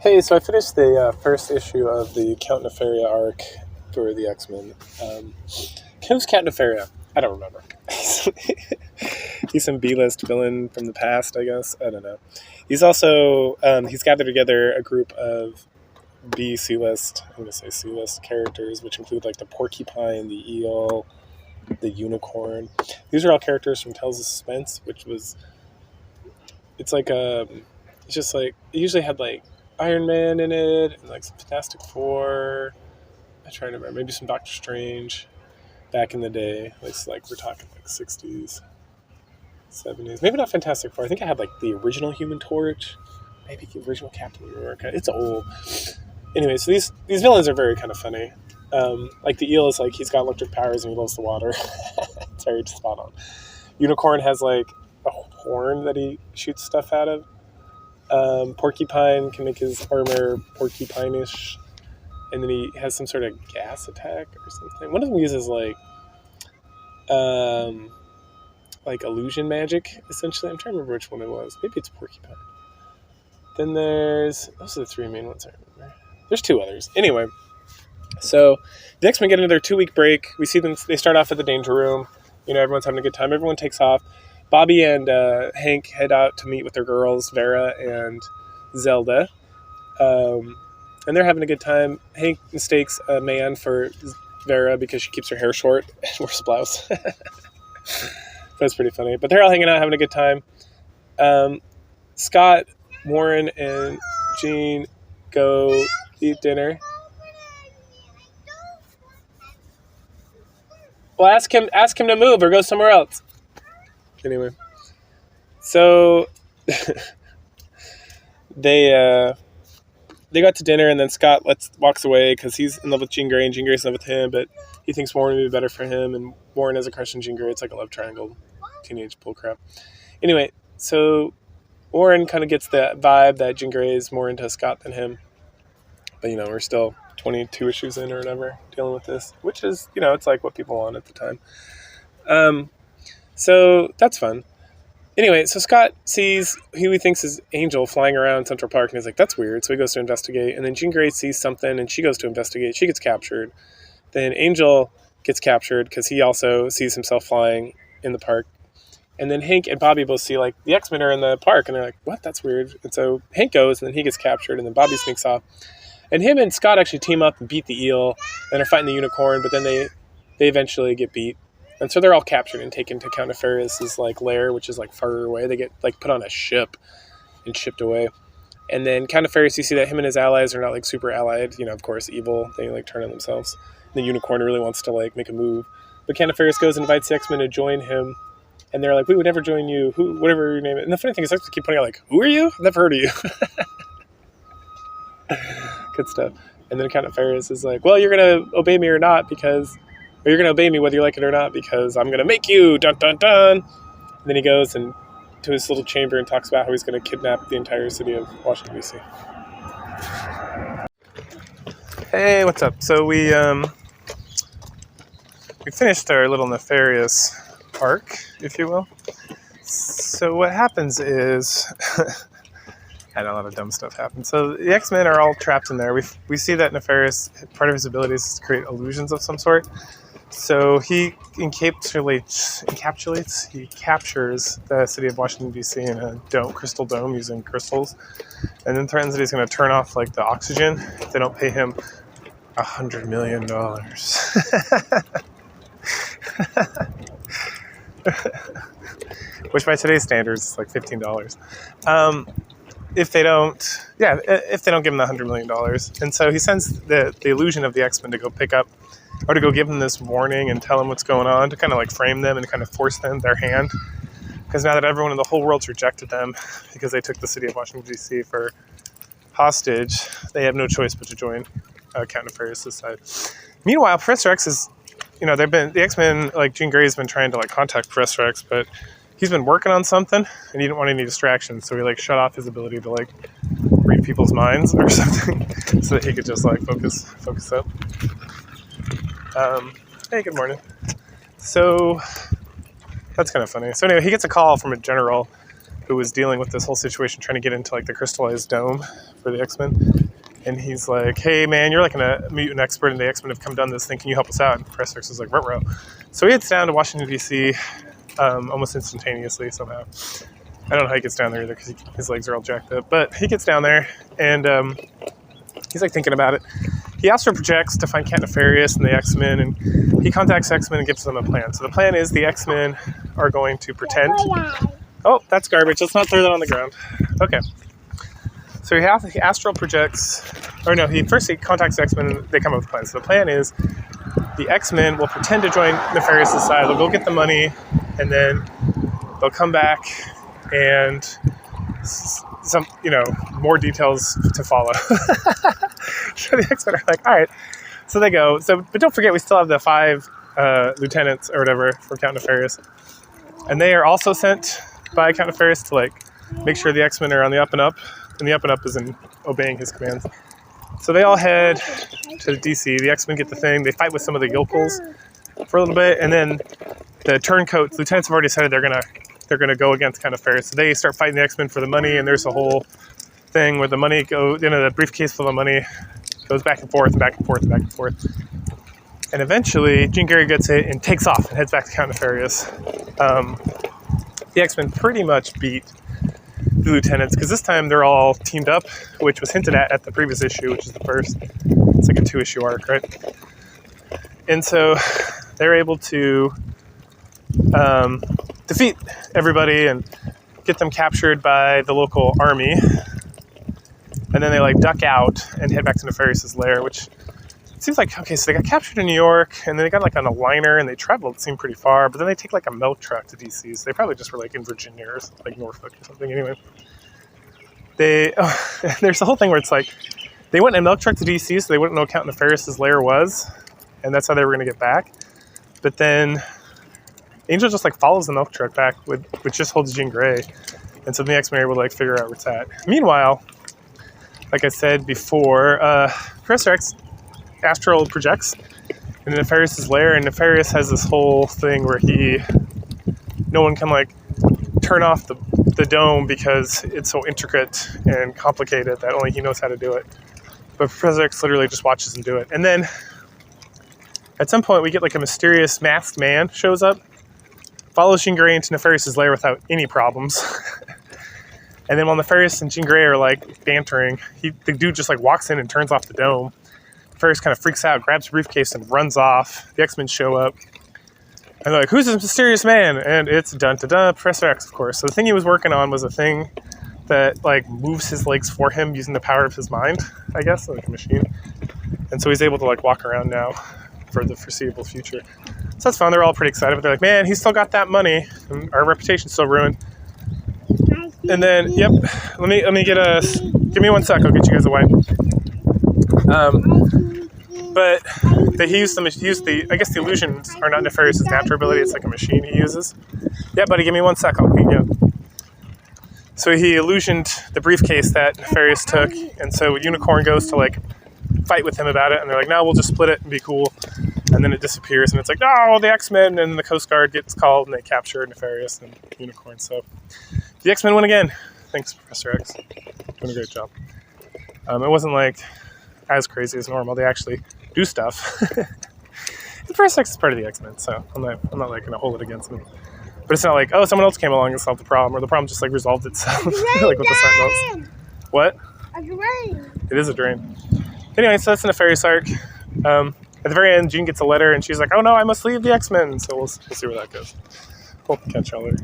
Hey, so I finished the first issue of the Count Nefaria arc for the X-Men. Who's Count Nefaria? I don't remember. He's some B-list villain from the past, I guess. I don't know. He's also, he's gathered together a group of B, C-list, I'm going to say C-list characters, which include like the porcupine, the eel, the unicorn. These are all characters from Tales of Suspense, which was, it's like it's just like, it usually had like Iron Man in it, and like some Fantastic Four. I'm trying to remember, maybe some Doctor Strange back in the day. Like we're talking like 60s, 70s. Maybe not Fantastic Four. I think I had like the original Human Torch, maybe the original Captain America. It's old. Anyway, so these villains are very kind of funny. Like the eel is like he's got electric powers and he loves the water. It's very spot on. Unicorn has like a horn that he shoots stuff out of. Porcupine can make his armor porcupine-ish, and then he has some sort of gas attack or something. One of them uses like illusion magic, essentially. I'm trying to remember which one it was. Maybe it's porcupine. Then those are the three main ones I remember. There's two others. Anyway, so the X-Men get into their 2-week break. We see them, they start off at the Danger Room. You know, everyone's having a good time. Everyone takes off. Bobby and Hank head out to meet with their girls, Vera and Zelda. And they're having a good time. Hank mistakes a man for Vera because she keeps her hair short and wears a blouse. That's pretty funny. But they're all hanging out, having a good time. Scott, Warren, and Jean go eat dinner. Well, ask him to move or go somewhere else. Anyway, so they got to dinner, and then Scott walks away because he's in love with Jean Grey, and Jean Grey's in love with him, but he thinks Warren would be better for him, and Warren has a crush on Jean Grey. It's like a love triangle, teenage bullcrap. Anyway, so Warren kind of gets the vibe that Jean Grey is more into Scott than him, but you know, we're still 22 issues in or whatever dealing with this, which is, you know, it's like what people want at the time. So that's fun. Anyway, so Scott sees who he thinks is Angel flying around Central Park, and he's like, that's weird. So he goes to investigate, and then Jean Grey sees something, and she goes to investigate. She gets captured. Then Angel gets captured because he also sees himself flying in the park. And then Hank and Bobby both see, like, the X-Men are in the park, and they're like, what? That's weird. And so Hank goes, and then he gets captured, and then Bobby sneaks off. And him and Scott actually team up and beat the eel, and are fighting the unicorn, but then they eventually get beat. And so they're all captured and taken to Count Nefarious' like lair, which is like far away. They get like put on a ship and shipped away. And then Count Nefarious, you see that him and his allies are not like super allied. You know, of course, evil. They like turn on themselves. And the unicorn really wants to like make a move. But Count Nefarious goes and invites the X-Men to join him. And they're like, we would never join you. Who, whatever your name is. And the funny thing is, I keep pointing out like, who are you? I've never heard of you. Good stuff. And then Count Nefarious is like, well, you're going to obey me or not because... Or you're going to obey me whether you like it or not because I'm going to make you, dun dun dun. And then he goes to his little chamber and talks about how he's going to kidnap the entire city of Washington, D.C. Hey, what's up? So we finished our little Nefarious arc, if you will. So what happens is... had a lot of dumb stuff happen. So the X-Men are all trapped in there. We see that Nefarious, part of his abilities is to create illusions of some sort. So he captures the city of Washington, D.C. in a crystal dome using crystals, and then threatens that he's going to turn off like the oxygen if they don't pay him $100 million. Which by today's standards is like $15. If they don't give him the $100 million. And so he sends the illusion of the X-Men to go pick up, or to go give them this warning and tell them what's going on, to kind of like frame them and kind of force their hand. Because now that everyone in the whole world's rejected them because they took the city of Washington, D.C. for hostage, they have no choice but to join Count Nefarious' side. Meanwhile, Professor X is, you know, the X-Men, like Jean Grey's been trying to like contact Professor X, but he's been working on something and he didn't want any distractions, so he like shut off his ability to like read people's minds or something so that he could just like focus up. Hey, good morning. So that's kind of funny. So anyway, he gets a call from a general who was dealing with this whole situation, trying to get into like the crystallized dome for the X-Men. And he's like, hey man, you're like a mutant expert and the X-Men have come done this thing. Can you help us out? And Professor X is like, ruh-roh. So he heads down to Washington, D.C. Almost instantaneously somehow. I don't know how he gets down there either because his legs are all jacked up. But he gets down there and he's like thinking about it. He astral projects to find Count Nefarious and the X-Men, and he contacts X-Men and gives them a plan. So the plan is the X-Men are going to pretend. Oh, that's garbage. Let's not throw that on the ground. Okay. So he astral projects, or no, he contacts the X-Men and they come up with a plan. So the plan is the X-Men will pretend to join Nefarious' side. They'll go get the money, and then they'll come back and some, more details to follow. So the X-Men are like, all right. So they go. But don't forget, we still have the 5 lieutenants or whatever for Count Nefarious. And they are also sent by Count Nefarious to like make sure the X-Men are on the up and up. And the up and up is in obeying his commands. So they all head to DC. The X-Men get the thing. They fight with some of the yokels for a little bit, and then the turncoats, lieutenants have already decided they're gonna go against Count Nefarious. So they start fighting the X-Men for the money, and there's a whole thing where the money goes, the briefcase full of money goes back and forth and back and forth and back and forth. And eventually, Jean Grey gets it and takes off and heads back to Count Nefarious. The X-Men pretty much beat the lieutenants, because this time they're all teamed up, which was hinted at the previous issue, which is the first. It's like a 2-issue arc, right? And so they're able to defeat everybody and get them captured by the local army. And then they like duck out and head back to Nefarious' lair, which seems like, okay, so they got captured in New York, and then they got like on a liner, and they traveled, it seemed pretty far, but then they take like a milk truck to DC, so they probably just were like in Virginia or like Norfolk or something. Anyway, there's a whole thing where it's like, they went in a milk truck to DC so they wouldn't know Count Nefarious' lair was, and that's how they were going to get back. But then Angel just like follows the milk truck back, which just holds Jean Grey, and so the X-Men will like figure out where it's at. Meanwhile, like I said before, Professor X astral projects in Nefarious' lair, and Nefarious has this whole thing where no one can like turn off the dome because it's so intricate and complicated that only he knows how to do it. But Professor X literally just watches him do it. And then at some point we get like a mysterious masked man shows up, follows Jean Grey into Nefarious' lair without any problems. And then while Nefarious and Jean Grey are like bantering, the dude just like walks in and turns off the dome. Nefarious kind of freaks out, grabs a briefcase, and runs off. The X-Men show up. And they're like, who's this mysterious man? And it's dun-dun-dun, Professor X, of course. So the thing he was working on was a thing that like moves his legs for him using the power of his mind, I guess, like a machine. And so he's able to like walk around now for the foreseeable future. So that's fun. They're all pretty excited. But they're like, man, he's still got that money. And our reputation's still ruined. And then, yep, let me give me 1 sec. I'll get you guys a wine. But he used the, I guess the illusions are not Nefarious' natural ability. It's like a machine he uses. Yeah, buddy, give me 1 sec. I'll clean you up. So he illusioned the briefcase that Nefarious took, and so Unicorn goes to like fight with him about it, and they're like, no, we'll just split it and be cool. And then it disappears, and it's like, no, the X-Men, and the Coast Guard gets called, and they capture Nefarious and Unicorn. So the X-Men win again. Thanks, Professor X. Doing a great job. It wasn't like as crazy as normal. They actually do stuff. The Professor X is part of the X-Men, so I'm not like going to hold it against them. But it's not like, oh, someone else came along and solved the problem, or the problem just like resolved itself. Like with the Sentinels. What? A drain. It is a drain. Anyway, so that's the Nefarious arc. At the very end, Jean gets a letter, and she's like, oh no, I must leave the X-Men. So we'll see where that goes. We'll catch y'all later.